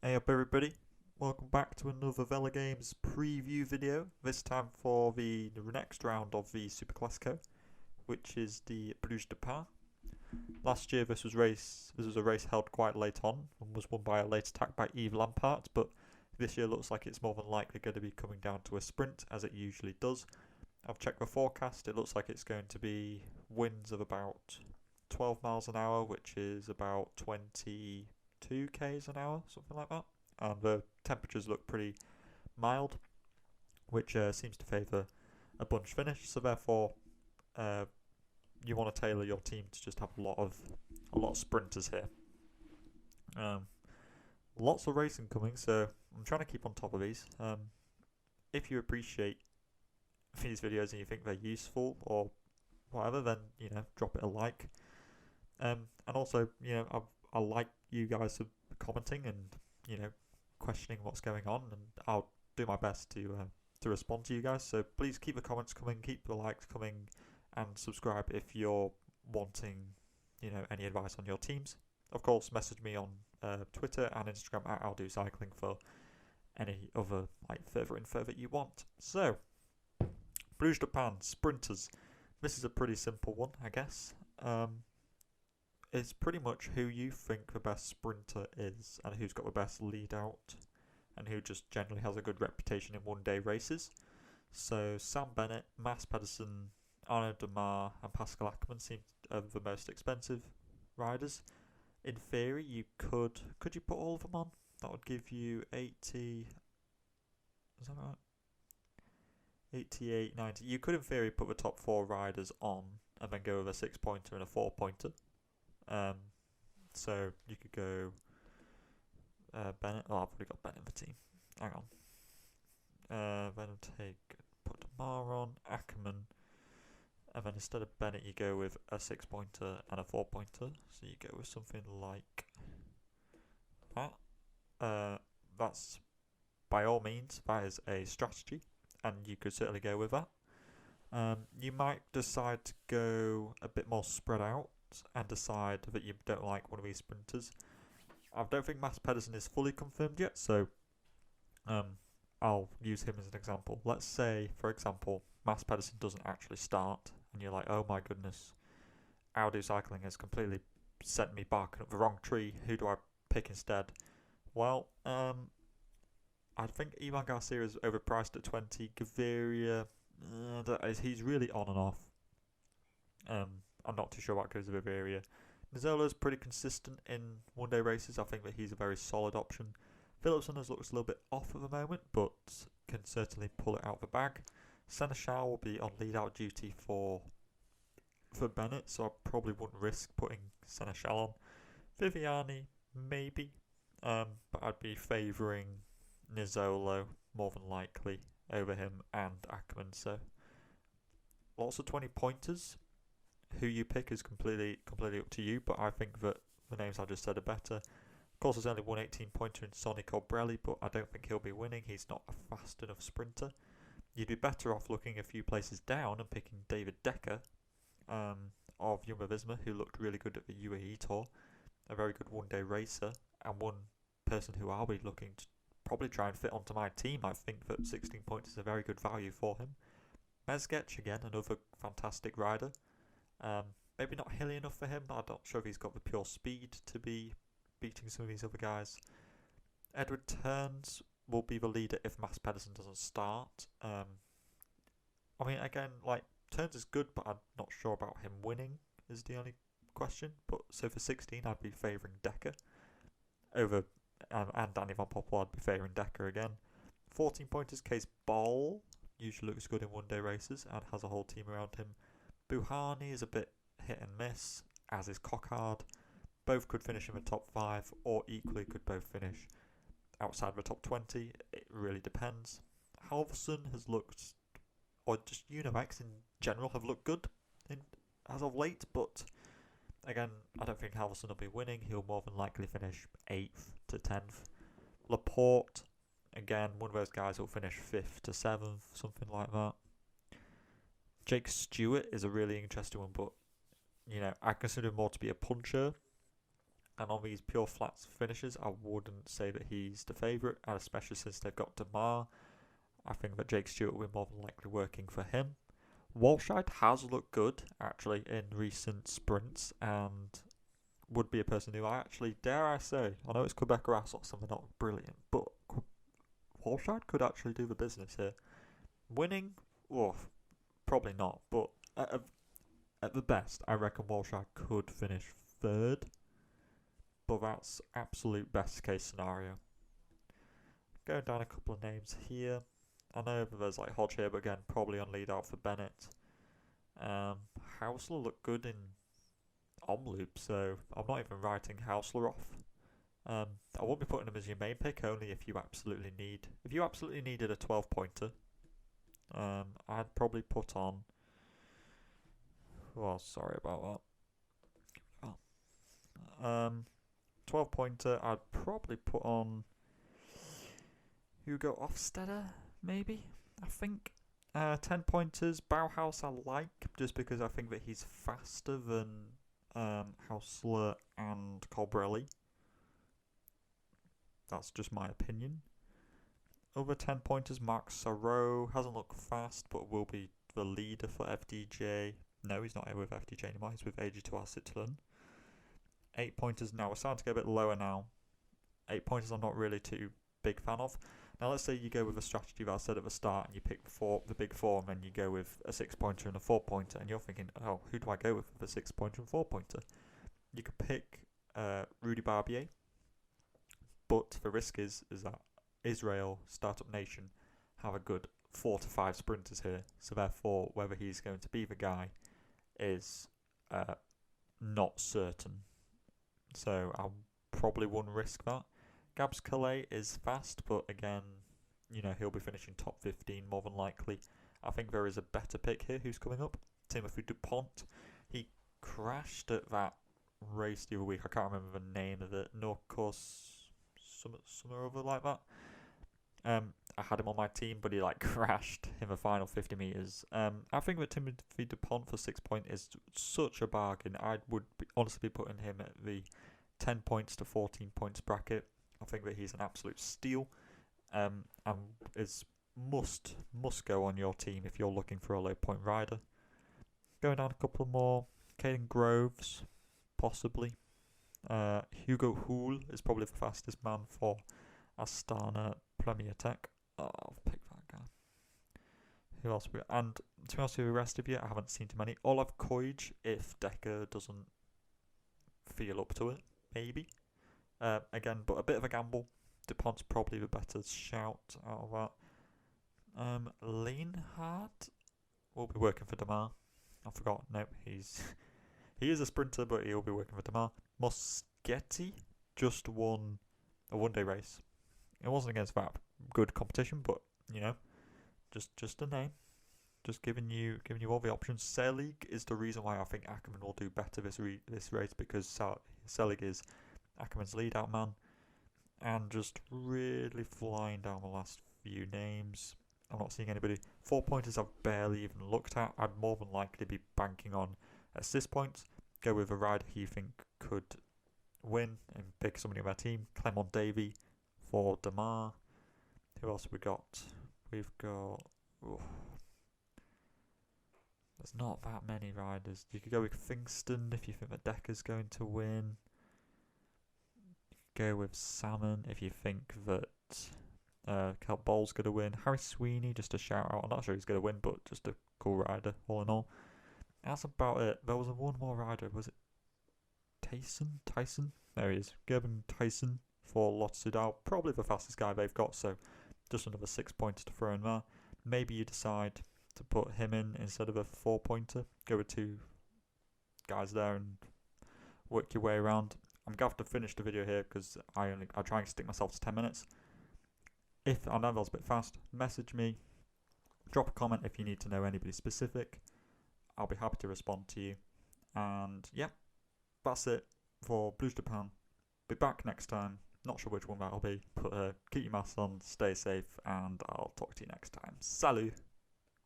Hey up everybody, welcome back to another Velogames preview video, this time for the next round of the Superclasico, which is the Brugge de Panne. Last year this was a race held quite late on and was won by a late attack by Yves Lampaert, but this year looks like it's more than likely going to be coming down to a sprint, as it usually does. I've checked the forecast, it looks like it's going to be winds of about 12 miles an hour, which is about 22 k's an hour, something like that. And the temperatures look pretty mild, which seems to favour a bunch finish. So therefore, you want to tailor your team to just have a lot of sprinters here. Lots of racing coming, so I'm trying to keep on top of these. If you appreciate these videos and you think they're useful or whatever, then drop it a like. And also, I like you guys commenting and questioning what's going on, and I'll do my best to respond to you guys. So please keep the comments coming, keep the likes coming, and subscribe if you're wanting any advice on your teams. Of course, message me on Twitter and Instagram at I'll do cycling for any other further info that you want. So Brugge de Panne sprinters. This is a pretty simple one, I guess. It's pretty much who you think the best sprinter is and who's got the best lead out and who just generally has a good reputation in one-day races. So Sam Bennett, Mads Pedersen, Arnaud Demar and Pascal Ackermann seem the most expensive riders. In theory, you could you put all of them on? That would give you 80, is that right? 88, 90. You could in theory put the top 4 riders on and then go with a 6-pointer and a 4-pointer. So you could go Bennett. Oh, I've already got Bennett in the team. Hang on. Then put Demar on, Ackermann, and then instead of Bennett you go with a 6-pointer and a 4-pointer. So you go with something like that. That's by all means, that is a strategy, and you could certainly go with that. You might decide to go a bit more spread out and decide that you don't like one of these sprinters. I don't think Mads Pedersen is fully confirmed yet, so I'll use him as an example. Let's say, for example, Mads Pedersen doesn't actually start, and you're like, oh my goodness, Audi Cycling has completely sent me barking up the wrong tree. Who do I pick instead? Well, I think Ivan Garcia is overpriced at 20. Gaviria, he's really on and off. I'm not too sure what goes with Gaviria. Nizzolo's pretty consistent in one-day races. I think that he's a very solid option. Philipson looks a little bit off at the moment, but can certainly pull it out of the bag. Seneschal will be on lead-out duty for Bennett, so I probably wouldn't risk putting Seneschal on. Viviani, maybe, but I'd be favouring Nizzolo more than likely over him and Ackermann. So lots of 20-pointers. Who you pick is completely up to you, but I think that the names I just said are better. Of course, there's only one 18-pointer in Sonny Colbrelli, but I don't think he'll be winning. He's not a fast enough sprinter. You'd be better off looking a few places down and picking David Decker of Jumbo-Visma, who looked really good at the UAE Tour, a very good one-day racer, and one person who I'll be looking to probably try and fit onto my team. I think that 16 points is a very good value for him. Mezgec, again, another fantastic rider. Maybe not hilly enough for him. I'm not sure if he's got the pure speed to be beating some of these other guys. Edward Turns will be the leader if Mads Pedersen doesn't start. I mean, again, Turns is good, but I'm not sure about him winning is the only question. But so for 16, I'd be favouring Decker over, and Danny Van Poppel, I'd be favouring Decker again. 14-pointers, Case Ball usually looks good in one-day races and has a whole team around him. Buhani is a bit hit and miss, as is Cockard. Both could finish in the top 5, or equally could both finish outside the top 20. It really depends. Halverson has looked, or just Univax in general have looked good as of late, but again, I don't think Halverson will be winning. He'll more than likely finish 8th to 10th. Laporte, again, one of those guys who'll finish 5th to 7th, something like that. Jake Stewart is a really interesting one, but I consider him more to be a puncher. And on these pure flats finishes, I wouldn't say that he's the favourite, and especially since they've got Damar. I think that Jake Stewart will be more than likely working for him. Walscheid has looked good, actually, in recent sprints, and would be a person who I actually, dare I say, I know it's Quebec Rassos and they're not brilliant, but Walscheid could actually do the business here. Winning, probably not, but at the best, I reckon Walscheid could finish third, but that's absolute best case scenario. Going down a couple of names here. I know that there's like Hodge here, but again, probably on lead out for Bennett. Hausler looked good in Omloop, so I'm not even writing Hausler off. I won't be putting him as your main pick, only if you absolutely needed a 12-pointer. I'd probably put on. Well, sorry about that. 12-pointer, I'd probably put on Hugo Hofstadter, maybe, I think. 10-pointers, Bauhaus I like, just because I think that he's faster than Hausler and Colbrelli. That's just my opinion. Over 10-pointers, Marc Sarrault hasn't looked fast, but will be the leader for FDJ. No, he's not here with FDJ anymore, he's with AG2R Citroën. 8-pointers, now we're starting to get a bit lower now. 8-pointers I'm not really too big fan of. Now let's say you go with a strategy that I said at the start and you pick the big four, and then you go with a 6-pointer and a 4-pointer, and you're thinking, oh, who do I go with a 6-pointer and 4-pointer? You could pick Rudy Barbier, but the risk is that Israel, Startup Nation, have a good 4 to 5 sprinters here, so therefore whether he's going to be the guy is not certain. So I probably wouldn't risk that. Gabs Calais is fast, but again, he'll be finishing top 15 more than likely. I think there is a better pick here who's coming up. Timothy Dupont. He crashed at that race the other week. I can't remember the name of it. Norcos, somewhere over like that. I had him on my team, but he crashed in the final 50 metres. I think that Timothy Dupont for 6 point is such a bargain. I would honestly be putting him at the 10 points to 14 points bracket. I think that he's an absolute steal, and is must go on your team if you're looking for a low point rider. Going down a couple more, Caden Groves, possibly. Hugo Houle is probably the fastest man for Astana Premier Tech. Oh, I'll pick that guy. Who else? And to be honest with the rest of you, I haven't seen too many. Olav Koij, if Decker doesn't feel up to it, maybe. Again, but a bit of a gamble. DuPont's probably the better shout out of that. Lienhardt will be working for Damar. I forgot. No, he is a sprinter, but he'll be working for Damar. Moschetti just won a one-day race. It wasn't against that good competition, but just a name. Just giving you all the options. Selig is the reason why I think Ackerman will do better this race, because Selig is Ackerman's lead-out man, and just really flying down the last few names. I'm not seeing anybody. 4-pointers I've barely even looked at. I'd more than likely be banking on assist points. Go with a rider who you think could win and pick somebody on their team. Clement Davy for Damar. Who else have we got? We've got... there's not that many riders. You could go with Fingston if you think that Decker's going to win. Go with Salmon if you think that Cal Ball's going to win. Harry Sweeney, just a shout out. I'm not sure he's going to win, but just a cool rider all in all. That's about it. There was one more rider. Was it Tyson? There he is. Gerben Tyson for Lotto Soudal. Probably the fastest guy they've got, so just another 6 points to throw in there. Maybe you decide to put him in instead of a 4-pointer. Go with 2 guys there and work your way around. I'm going to have to finish the video here because I try and stick myself to 10 minutes. If I know that was a bit fast, message me. Drop a comment if you need to know anybody specific. I'll be happy to respond to you. And yeah, that's it for Blues Japan. Be back next time. Not sure which one that'll be, but keep your masks on, stay safe, and I'll talk to you next time. Salut!